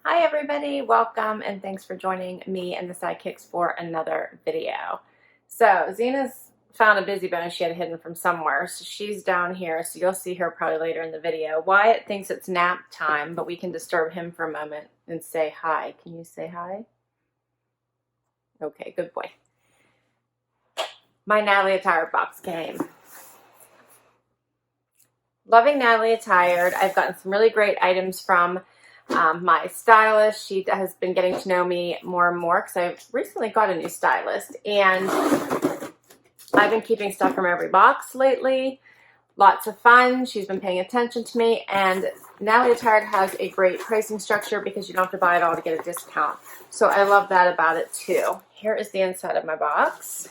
Hi everybody, welcome and thanks for joining me and the Sidekicks for another video. So Zena's found a busy bone she had hidden from somewhere, so she's down here, so you'll see her probably later in the video. Wyatt thinks it's nap time, but we can disturb him for a moment and say hi. Can you say hi? Okay, good boy. My Natalie Attired box came. Loving Natalie Attired. I've gotten some really great items from my stylist. She has been getting to know me more and more because I've recently got a new stylist, and I've been keeping stuff from every box lately. Lots of fun. She's been paying attention to me, and Natalie Attired has a great pricing structure because you don't have to buy it all to get a discount. So I love that about it too. Here is the inside of my box.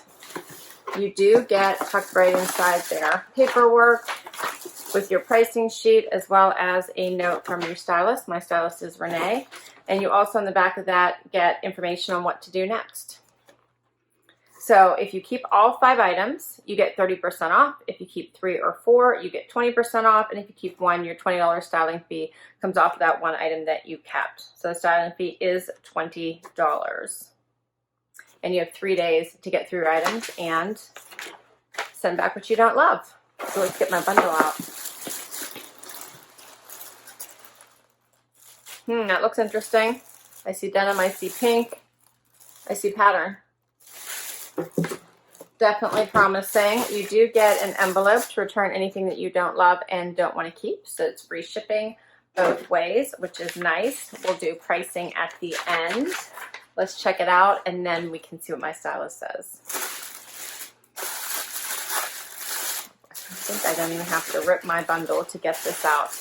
You do get tucked right inside there paperwork with your pricing sheet, as well as a note from your stylist. My stylist is Renee. And you also, on the back of that, get information on what to do next. So if you keep all 5 items, you get 30% off. If you keep 3 or 4, you get 20% off. And if you keep 1, your $20 styling fee comes off of that one item that you kept. So the styling fee is $20. And you have 3 days to get through your items and send back what you don't love. So let's get my bundle out. That looks interesting. I see denim, I see pink, I see pattern. Definitely promising. You do get an envelope to return anything that you don't love and don't want to keep. So it's free shipping both ways, which is nice. We'll do pricing at the end. Let's check it out and then we can see what my stylist says. I think I don't even have to rip my bundle to get this out.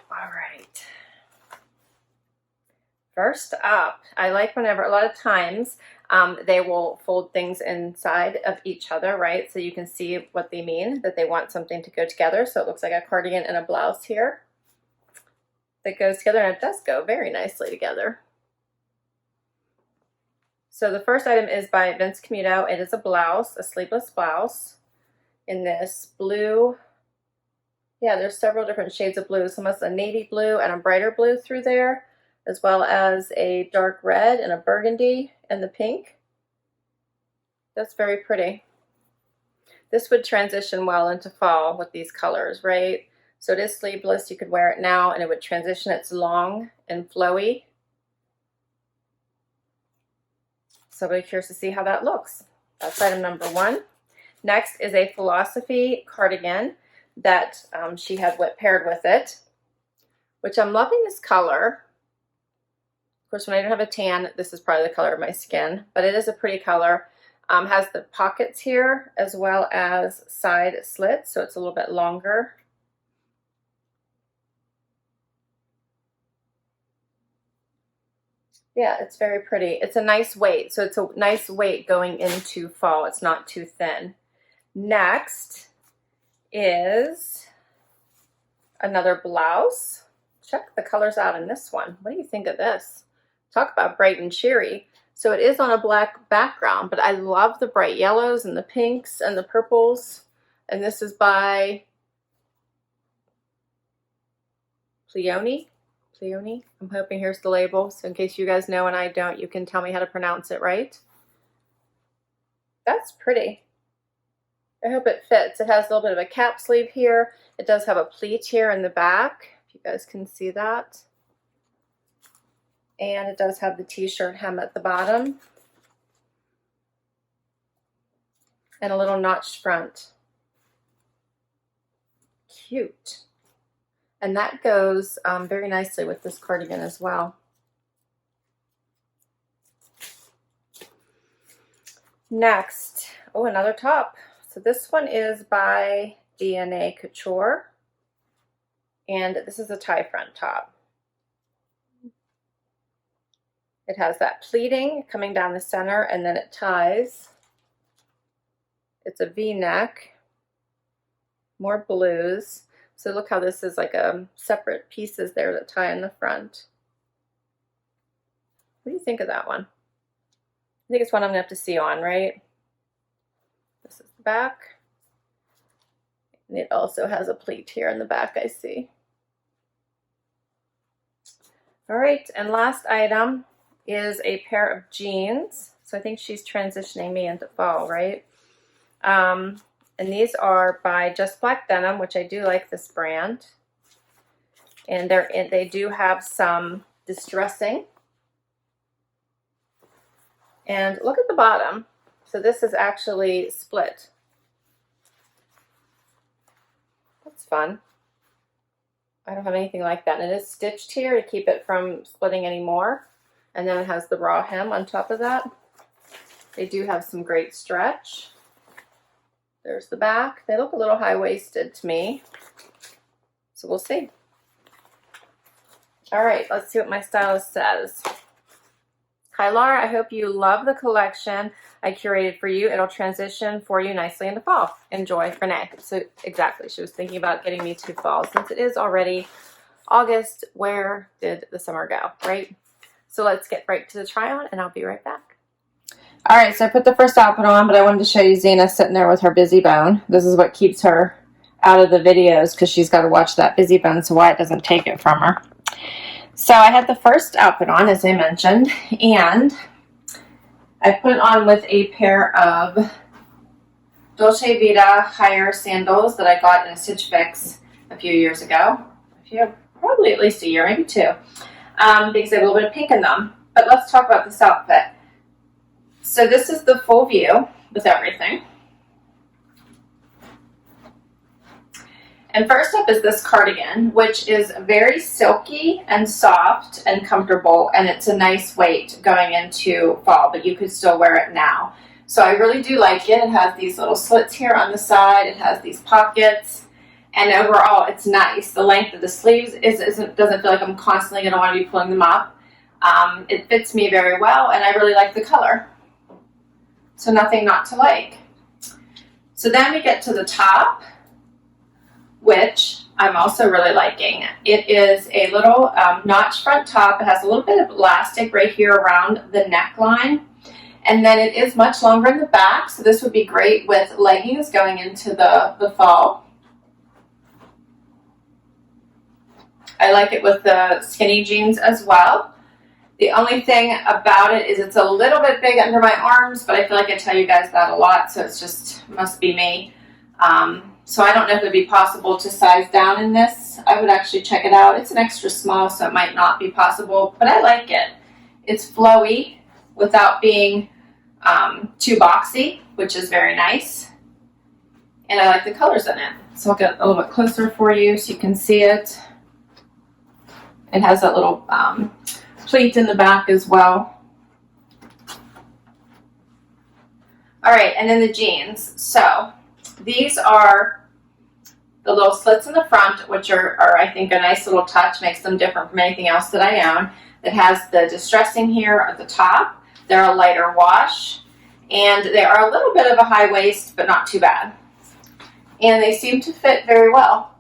All right. First up, I like whenever, a lot of times, they will fold things inside of each other, right? So you can see what they mean, that they want something to go together. So it looks like a cardigan and a blouse here that goes together, and it does go very nicely together. So the first item is by Vince Camuto. It is a blouse, a sleeveless blouse in this blue. Yeah, there's several different shades of blue. So almost a navy blue and a brighter blue through there, as well as a dark red and a burgundy and the pink. That's very pretty. This would transition well into fall with these colors, right? So it is sleeveless. You could wear it now and it would transition. It's long and flowy. So I'll be curious to see how that looks. That's item number 1. Next is a Philosophy cardigan that she had paired with it, which I'm loving this color. Of course, when I don't have a tan, this is probably the color of my skin, but it is a pretty color. Has the pockets here as well as side slits, so it's a little bit longer. Yeah, it's very pretty. It's a nice weight, so it's a nice weight going into fall. It's not too thin. Next is another blouse. Check the colors out in this one. What do you think of this? Talk about bright and cheery. So it is on a black background, but I love the bright yellows and the pinks and the purples. And this is by Pleone. I'm hoping here's the label, so in case you guys know and I don't, you can tell me how to pronounce it right. That's pretty. I hope it fits. It has a little bit of a cap sleeve here. It does have a pleat here in the back, if you guys can see that. And it does have the t-shirt hem at the bottom. And a little notched front. Cute. And that goes very nicely with this cardigan as well. Next, oh, another top. So this one is by DNA Couture. And this is a tie front top. It has that pleating coming down the center and then it ties. It's a V-neck. More blues. So look how this is like separate pieces there that tie in the front. What do you think of that one? I think it's one I'm gonna have to see on, right? This is the back. And it also has a pleat here in the back, I see. All right, and last item is a pair of jeans. So I think she's transitioning me into fall, right? And these are by Just Black Denim, which I do like this brand. And they do have some distressing. And look at the bottom. So this is actually split. That's fun. I don't have anything like that. And it is stitched here to keep it from splitting anymore. And then it has the raw hem on top of that. They do have some great stretch. There's the back. They look a little high-waisted to me. So we'll see. All right, let's see what my stylist says. Hi, Laura. I hope you love the collection I curated for you. It'll transition for you nicely into fall. Enjoy, Renee. So exactly, she was thinking about getting me to fall. Since it is already August, where did the summer go, right? So let's get right to the try on, and I'll be right back. All right, so I put the first outfit on, but I wanted to show you Zena sitting there with her busy bone. This is what keeps her out of the videos because she's got to watch that busy bone so Wyatt doesn't take it from her. So I had the first outfit on, as I mentioned, and I put it on with a pair of Dolce Vita higher sandals that I got in a Stitch Fix a few years ago. Probably at least a year, maybe two, because they have a little bit of pink in them. But let's talk about this outfit. So this is the full view with everything. And first up is this cardigan, which is very silky and soft and comfortable, and it's a nice weight going into fall, but you could still wear it now. So I really do like it. It has these little slits here on the side. It has these pockets, and overall it's nice. The length of the sleeves doesn't feel like I'm constantly going to want to be pulling them up. It fits me very well, and I really like the color. So nothing not to like. So then we get to the top, which I'm also really liking. It is a little notch front top. It has a little bit of elastic right here around the neckline. And then it is much longer in the back, so this would be great with leggings going into the fall. I like it with the skinny jeans as well. The only thing about it is it's a little bit big under my arms, but I feel like I tell you guys that a lot, so it's just must be me. So I don't know if it would be possible to size down in this. I would actually check it out. It's an extra small, so it might not be possible, but I like it. It's flowy without being too boxy, which is very nice. And I like the colors in it. So I'll get a little bit closer for you so you can see it. It has that little pleat in the back as well. All right, and then the jeans. So these are the little slits in the front, which are I think a nice little touch, makes them different from anything else that I own. It has the distressing here at the top. They're a lighter wash, and they are a little bit of a high waist, but not too bad. And they seem to fit very well.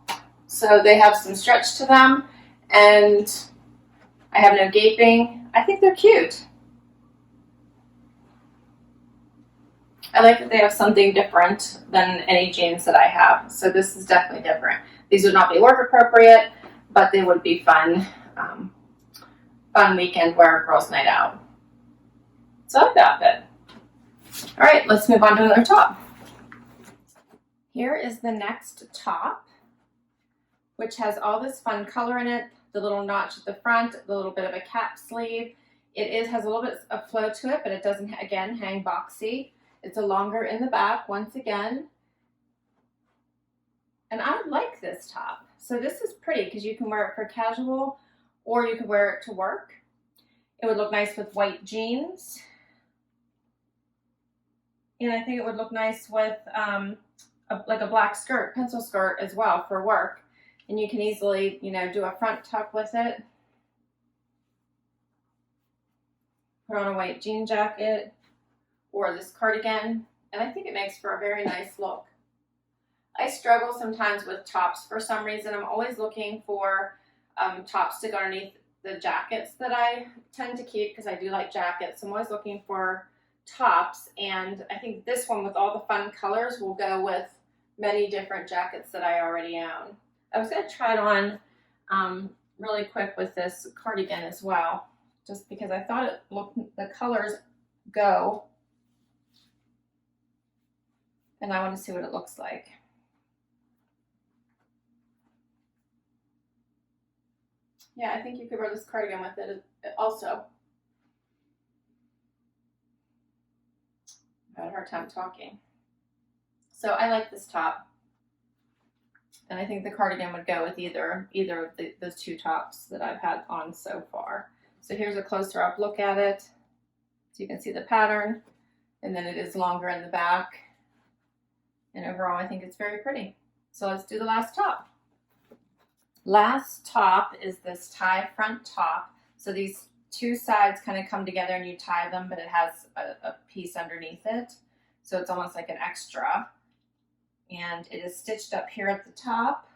So they have some stretch to them, and I have no gaping. I think they're cute. I like that they have something different than any jeans that I have. So this is definitely different. These would not be work appropriate, but they would be fun, fun weekend wear, girls' night out. So I like the outfit. All right, let's move on to another top. Here is the next top, which has all this fun color in it. The little notch at the front, the little bit of a cap sleeve. It has a little bit of flow to it, but it doesn't, again, hang boxy. It's a longer in the back, once again. And I like this top. So this is pretty because you can wear it for casual or you can wear it to work. It would look nice with white jeans. And I think it would look nice with like a black skirt, pencil skirt as well for work. And you can easily, you know, do a front tuck with it. Put on a white jean jacket or this cardigan. And I think it makes for a very nice look. I struggle sometimes with tops for some reason. I'm always looking for tops to go underneath the jackets that I tend to keep because I do like jackets. I'm always looking for tops, and I think this one with all the fun colors will go with many different jackets that I already own. I was going to try it on really quick with this cardigan as well, just because I thought it looked, the colors go, and I want to see what it looks like. Yeah, I think you could wear this cardigan with it also. I had a hard time talking. So I like this top. And I think the cardigan would go with either of those two tops that I've had on so far. So here's a closer up look at it. So you can see the pattern, and then it is longer in the back. And overall, I think it's very pretty. So let's do the last top. Last top is this tie front top. So these two sides kind of come together and you tie them, but it has a piece underneath it. So it's almost like an extra. And it is stitched up here at the top.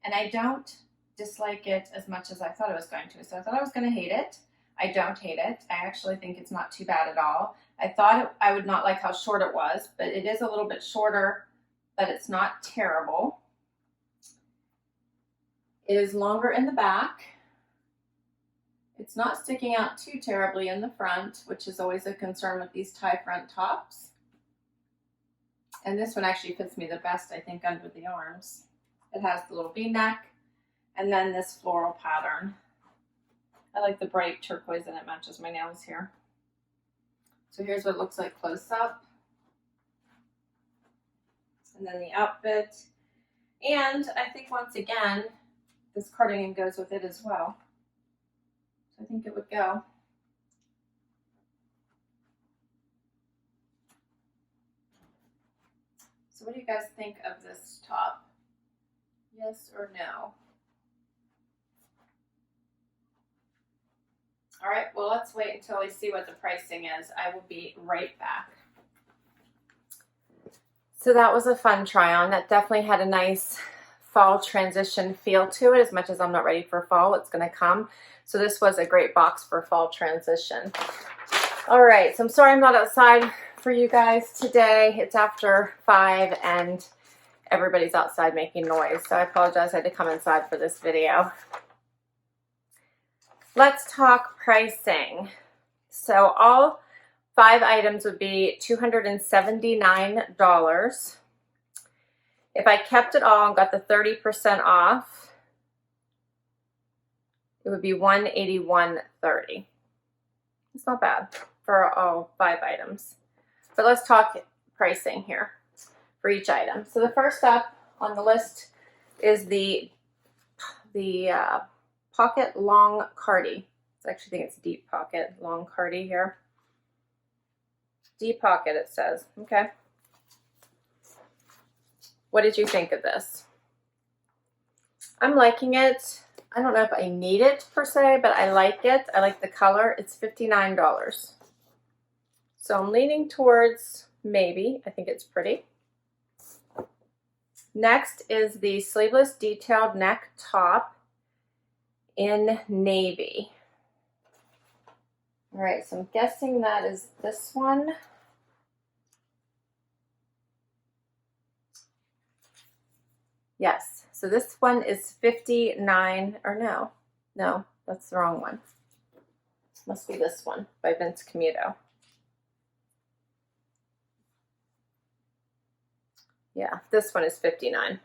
And I don't dislike it as much as I thought I was going to. So I thought I was going to hate it. I don't hate it. I actually think it's not too bad at all. I thought I would not like how short it was, but it is a little bit shorter, but it's not terrible. It is longer in the back. It's not sticking out too terribly in the front, which is always a concern with these tie front tops. And this one actually fits me the best, I think, under the arms. It has the little V-neck and then this floral pattern. I like the bright turquoise and it matches my nails here. So here's what it looks like close up. And then the outfit. And I think once again, this cardigan goes with it as well. So I think it would go. So what do you guys think of this top? Yes or no? All right, well, let's wait until we see what the pricing is. I will be right back. So that was a fun try on. That definitely had a nice fall transition feel to it. As much as I'm not ready for fall, it's going to come. So this was a great box for fall transition. All right, so I'm sorry I'm not outside for you guys today. It's after 5 and everybody's outside making noise. So I apologize, I had to come inside for this video. Let's talk pricing. So all 5 items would be $279. If I kept it all and got the 30% off, it would be $181.30. It's not bad for all 5 items. But let's talk pricing here for each item. So the first up on the list is the pocket long cardi. I actually think it's deep pocket long cardi here. Deep pocket it says. Okay. What did you think of this? I'm liking it. I don't know if I need it per se, but I like it. I like the color. It's $59. So I'm leaning towards maybe. I think it's pretty. Next is the sleeveless detailed neck top in navy. All right, so I'm guessing that is this one. Yes, so this one is 59, or no, that's the wrong one. Must be this one by Vince Camuto. Yeah, this one is 59.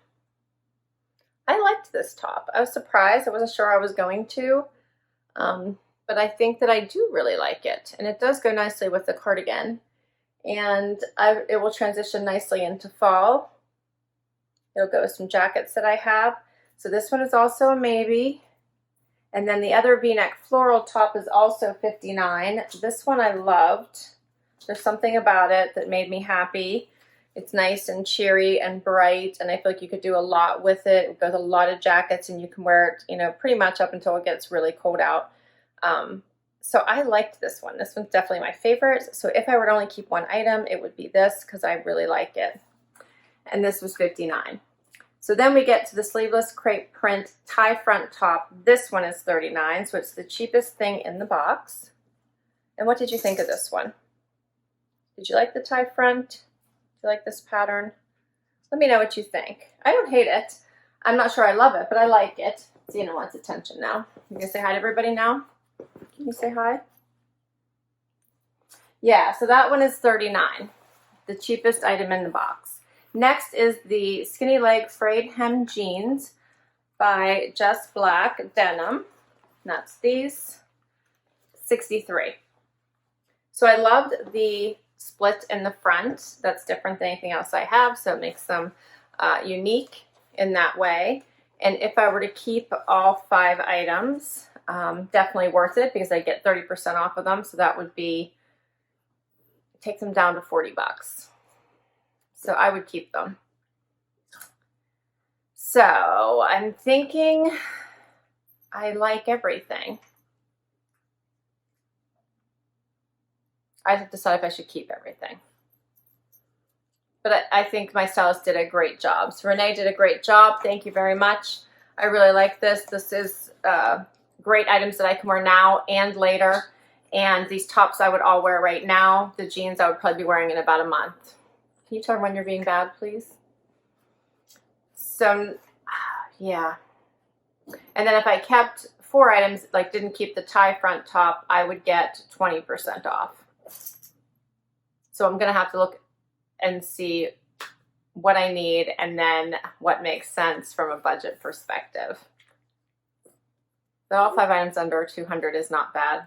I liked this top. I was surprised. I wasn't sure I was going to, but I think that I do really like it. And it does go nicely with the cardigan. And it will transition nicely into fall. It'll go with some jackets that I have. So this one is also a maybe. And then the other V-neck floral top is also 59. This one I loved. There's something about it that made me happy. It's nice and cheery and bright, and I feel like you could do a lot with it. It goes with a lot of jackets, and you can wear it, you know, pretty much up until it gets really cold out. So I liked this one. This one's definitely my favorite. So if I were to only keep one item, it would be this because I really like it. And this was 59. So then we get to the sleeveless crepe print tie front top. This one is 39, so it's the cheapest thing in the box. And what did you think of this one? Did you like the tie front? Do you like this pattern? Let me know what you think. I don't hate it. I'm not sure I love it, but I like it. Zena wants attention now. You gonna say hi to everybody now? Can you say hi? Yeah, so that one is $39, the cheapest item in the box. Next is the Skinny Leg Frayed Hem Jeans by Just Black Denim. That's these, $63. So I loved the split in the front. That's different than anything else I have, so it makes them unique in that way. And if I were to keep all 5 items, definitely worth it because I get 30% off of them. So that would be, take them down to $40. So I would keep them. So I'm thinking I like everything. I have to decide if I should keep everything. But I think my stylist did a great job. So Renee did a great job. Thank you very much. I really like this. This is great items that I can wear now and later. And these tops I would all wear right now. The jeans I would probably be wearing in about a month. Can you tell me when you're being bad, please? So, yeah. And then if I kept 4 items, like didn't keep the tie front top, I would get 20% off. So I'm going to have to look and see what I need and then what makes sense from a budget perspective. But all 5 items under $200 is not bad.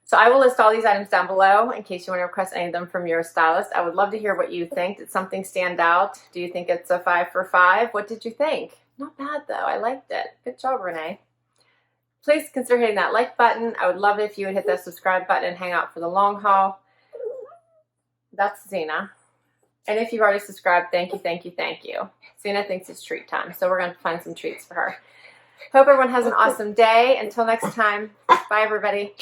So I will list all these items down below in case you want to request any of them from your stylist. I would love to hear what you think. Did something stand out? Do you think it's a 5 for 5? What did you think? Not bad though. I liked it. Good job, Renee. Please consider hitting that like button. I would love it if you would hit that subscribe button and hang out for the long haul. That's Zena. And if you've already subscribed, thank you, thank you, thank you. Zena thinks it's treat time, so we're going to find some treats for her. Hope everyone has an awesome day. Until next time, bye everybody.